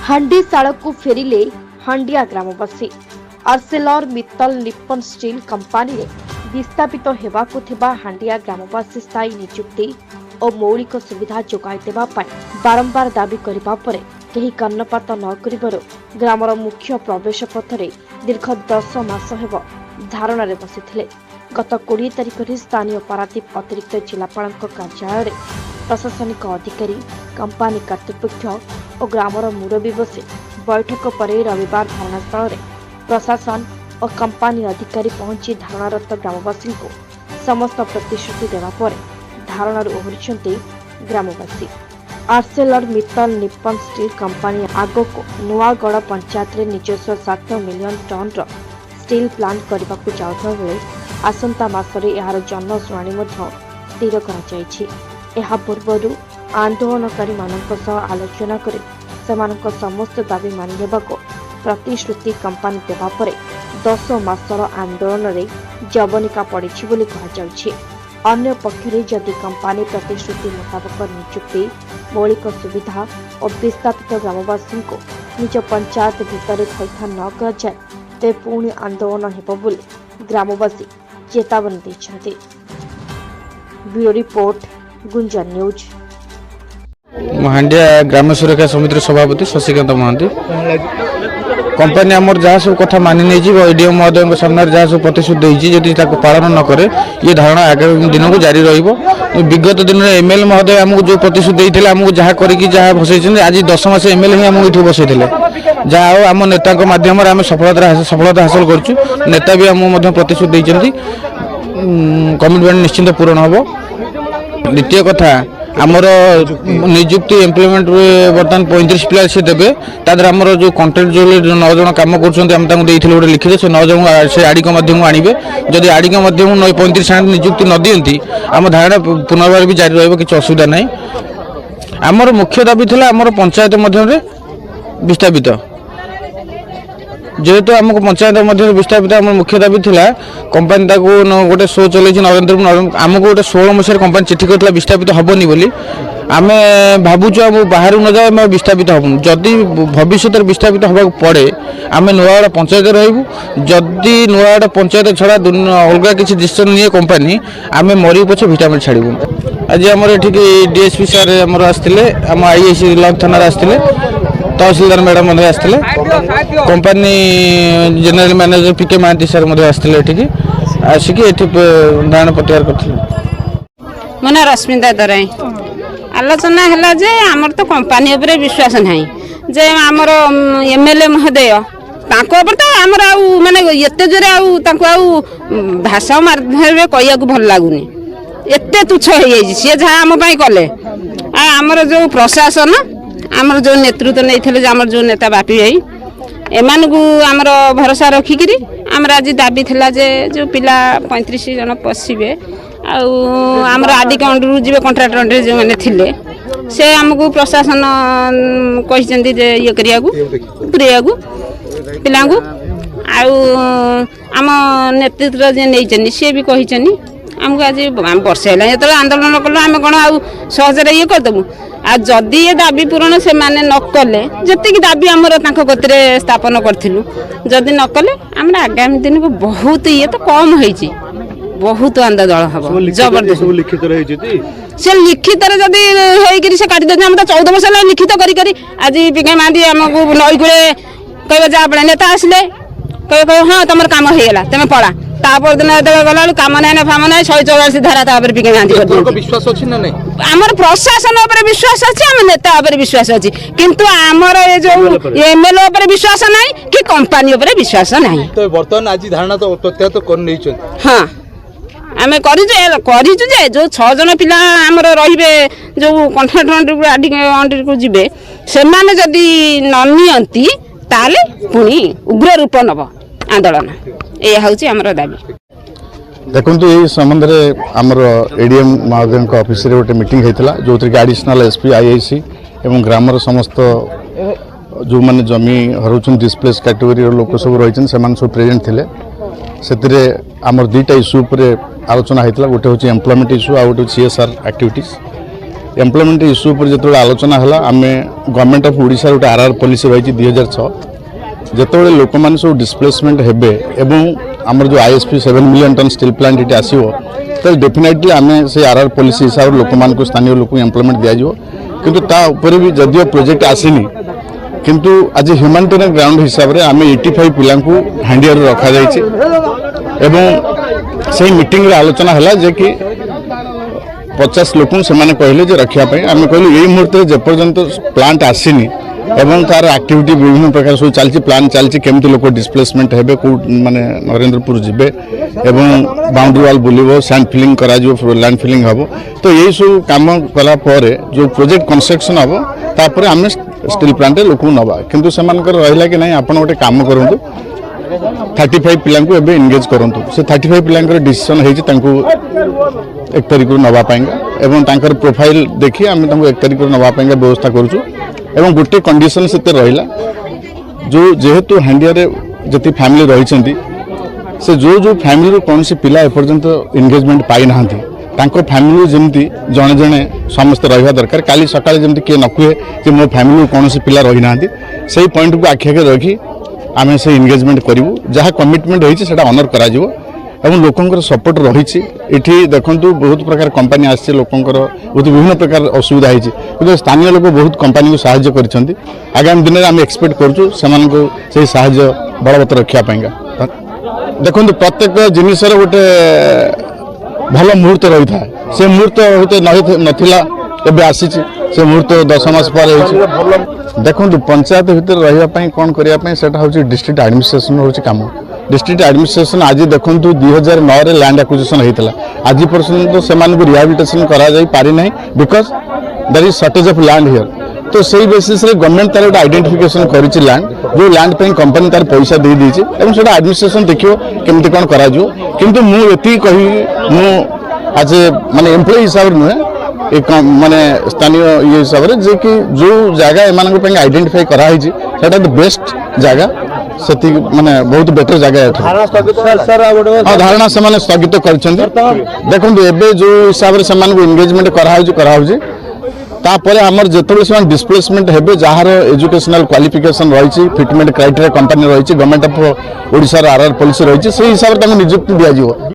हांडीशाला को फेरिले हांडिया ग्रामवासी। Arcelor Mittal Nippon steel company रे विस्थापित हेबाकु थिबा हांडिया ग्रामवासी स्थायी नियुक्ति और मौलिक सुविधा जोगाई देबा पय बारंबार दाबी करिबा परे केही कर्णपात न करिबारो ग्रामर मुख्य प्रवेश पथरे दीर्घ 10 मास हेब धारणा रे बसिथिले। गत 20 तारिख रे स्थानीय पारादीप अतिरिक्त जिलापाल कार्यालय प्रशासनिक अधिकारी कंपानी कर्तृपक्ष और ग्रामर मुरबी बसी बैठक पर रविवार धारणास्थल में प्रशासन और कंपानी अधिकारी पहुंची धारणारत ग्रामवासी को समस्त प्रतिश्रुति देवा पर धारणार ओहरिछन्ते ग्रामवासी। Arcelor Mittal Nippon steel company आग को नुआगढ़ पंचायत रे निजस्व 7 मिलियन टन स्टील प्लांट करने को जाउथबा बेले आसंता मासरे यार जन शुणाणी स्थिर कर पूर्व आंदोलनकारी आलोचना कर समस्त दाबी मानिने प्रतिश्रुति कंपानी देवा परे 10 मासर आंदोलन रे जवनिका पड़ी बोली कहुछि। अन्य पक्षरे जदि कंपानी प्रतिश्रुति मुताबक नियुक्ति मौलिक सुविधा और विस्थापित ग्रामवासी को निज पंचायत भितर थैथान न कर जाए ते पुणी आंदोलन हेब बोली ग्रामवासी चेतावनी दैछन्ते। Bureau report Gunjan news. Handia ग्राम सुरक्षा समिति सभापति शशिकांत महांती। कंपानी आमर जहाँ सब कथा मानि नहीं एडीएम महोदय सामने जहाँ सब प्रतिश्रुति देती पालन न करे ये धारणा आगामी दिन को जारी विगत दिन में एमएलए महोदय आमको जो प्रतिश्रुति देते आमको जहाँ करा बसई आज 10 मास एमएलए ही आमको बसई जहाँ आम नेता माध्यम आम सफलता हासिल करूँ। नेता भी आमको प्रतिश्रुति देते कमिटमेंट निश्चिंत पूरण हम। द्वितीय कथा आमर नियुक्ति एम्प्लॉयमेंट बर्तमान 35 पिला से देवे तादर आमर जो कंट्राक्ट जो 9 जन काम कर गोटे लिखित से 9 जन से आड़ी माध्यम आणवे जदि आड़ी माध्यम 35 नियुक्ति न दिखती आम धारणा पुनर्बार भी जारी रही किसी असुविधा ना। आमर मुख्य दाबी था आमर पंचायत मध्य विस्थापित जेहेतु आमको पंचायत मध्य विस्थापित आम मुख्य दाबी था कंपानी गोटे शो चल नरेंद्र आमको गोटे 16 मसीह कंपानी चिठी करता विस्थापित हेनी बोली आम भावुँ आम बाहर न जाए आम विस्थापित हबुन जदि भविष्य विस्थापित होगा पड़े आम नुआगढ़ पंचायत रही जदि नुआगढ़ पंचायत छड़ा अलग किसी डिसीजन निए कंपानी आम मरी पछे भिटामिन छाड़ू। आज आम ये डीएसपी सार आम आसते आम आईआईसी थाना आसते तहसीलदार मैडम आसते कंपानी जेनेल मैनेजर पीके महांती सार आसते आसिक धारणा प्रत्याहार करते। मन रश्मिता दराई आलोचना है जे आमर तो कंपानी उपरे विश्वास नहीं जे आमर एमएलए महोदय तो आमर माने एते जोरे भाषा माध्यम कहिया भल लगुनि एते तुच्छ हो जाइए सी जहाँ आम कले आमर जो प्रशासन आमर जो नेतृत्व नहीं आमर जो नेता बापी भाई एमान को आमर भरोसा रखिकी आमर आज दाबी थिला जे जो पिला 35 जन पशिबे आमर आदि के अंडर जी कंट्राक्टर अंडर जो मैंने थिले से आमको प्रशासन कही जे ये करिया पुरिया पिला आम नेतृत्व जे नहीं सी भी कही आमको आज वर्षे है जो आंदोलन कलु आम कौन आउ सहजरे ये करदेबू आ जदि ये दाबी पूरण से माने न कले जी दाबी आमर गति स्थापन करूँ जदि न कले आम आगामी दिन को बहुत ये तो कम होती बहुत आंदोलन हम जबरदस्त से लिखित जदि हो काटी दे 14 वर्ष लिखित करी आज पीके महांती आमको नई कूले कह जा अपने नेता आसिले कह हाँ तुम कम होगा तुम पड़ा तापर दिन गला कम ना फाम ना 144 धारा पीके महांती विश्वास अच्छी ना नहीं आमर प्रशासन उपर विश्वास अच्छी आम नेता उपर विश्वास अच्छी किंतु आमर ये जो एमएलए उपर विश्वास नहीं कि कंपानी उपर विश्वास नहीं। तो बर्तमान आज धारणा तो प्रत्याहार कर नहीं हाँ आम करूँ जो 6 जन पिला आमर रे जो कंट्राक्टर अंडर को जी से जदि ननियंती ताले पुणी उग्र रूप नब आंदोलन ये हूँ आमर दाबी। देखो ये संबंध में आमर एडीएम महोदय ऑफिस रे गोटे मीटिंग होता जो कि एडिशनल एसपी आईआईसी एवं ग्रामर समस्त जो मैंने जमी हरुचन डिस्प्लेस कैटेगोरी लोक सब रही सब प्रेजेंट थे से आमर 2टा इश्यू पर आलोचना होता गोटे हूँ एम्प्लॉयमेंट इश्यू आ गोटे सीएसआर एक्टिविटीज एम्प्लॉयमेंट इश्यू पर जो आलोचना है आम गवर्नमेंट ऑफ ओडिशा गोटे आरआर पॉलिसी रही 2006 जिते लोक मैंने सब डिस्प्लेसमेंट हेबे एवं आमर जो ISP 7 million ton steel plant ये आसो तो डेफिनेटली आम से आरआर पॉलिसी हिसाब से लोक मान स्थानीय लोक एम्प्लॉयमेंट दिज्व किंतु ता ऊपर भी जदिव प्रोजेक्ट आसीनी किंतु आज ह्यूमानिटेरियन ग्राउंड हिसाब से आम 85 पिला हांडिया रखा से मीटिंग आलोचना है जे कि 50 लोक से कहले रखापी आम कहलु यही मुहूर्त जेपर्यंत प्लांट आसीनी एवं तार एक्टिविटी विभिन्न प्रकार सब चलती प्लान चलती केमती लोक डिस्प्लेसमेंट हेबे को माने नरेंद्रपुर जिबे एवं बाउंड्री वाल बुलिबो सैंड फिलिंग करा जो लैंड फिलिंग हबो तो यही सब काम कला परे जो प्रोजेक्ट कंस्ट्रक्शन हबो तापर आम स्टील प्लांट लोक नवा किंतु से रहा कि नहीं आपण गोटे काम करूँ 35 पिला एनगेज करूँ से 35 पिला डिसीजन होती 1 तारिख नापाईका एवं तांकर प्रोफाइल देखी आम 1 तारिख नापाईका व्यवस्था करूँ एवं गोटे कंडीशन से रहा जो जेहेतु हांडिया जी फैमिली रही से जो फैमिली कौन सी पिला एपर्यंत एंगेजमेंट पाई ना फैमिली जमी जड़े जड़े समस्त रहा दरकार काली सकाଳେ जमी किए न कहे कि मो फैमिली कौन सी पिला रही ना से पॉइंट को आखि आगे रखी आम से एंगेजमेंट करूँ जहाँ कमिटमेंट होती है ऑनर करा एवं लोकंर सपोर्ट रही देखु बहुत प्रकार कंपनी आसी लोकंर बहुत विभिन्न प्रकार असुविधा होती स्थानीय लोक बहुत कंपनी को साहाय्य कर आगामी दिन में आम एक्सपेक्ट करूँ साहाय्य बलवत्तर रखापीका देखो प्रत्येक जिनसर गोटे भल मुहूर्त रही था से मुहूर्त होते नाला एवं आसी से मुहूर्त 10 मास पर देखो पंचायत भितर रही कौन करने डिस्ट्रिक्ट एडमिनिस्ट्रेशन हूँ कम डिस्ट्रिक्ट एडमिनिस्ट्रेशन आज देखो 2009 लैंड एक्विजिशन होता आज पर्यंत से रिहाबिलिटेशन करा because there is shortage of land here तो सही बेसिस रे गवर्नमेंट तार गोटे आइडेंटिफिकेशन करिछि लैंड जो लैंड पे कंपनी तार पैसा दे दी एवं सेटा एडमिनिस्ट्रेशन देखियो केमती कौन करा किंतु मु एति कहि मु आज माने एम्प्लॉय हिसाब नुहे एक माने स्थानीय ये हिसाब रे जे कि जो जगह एमान पे आइडेंटिफाई करा हिछि सेटा द बेस्ट जगह से माने बहुत बेटर जगह धारणा से स्थगित कर देखो एबे जो हिसाब से एंगेजमेंट करा तापर आमर जिते से डिस्प्लेसमेंट हेबे जार एजुकेशनल क्वालिफिकेशन रही फिटमेंट क्राइटेरिया कंपनी रही government of Odisha RR policy रही से हिसाब से नियुक्ति दिज्व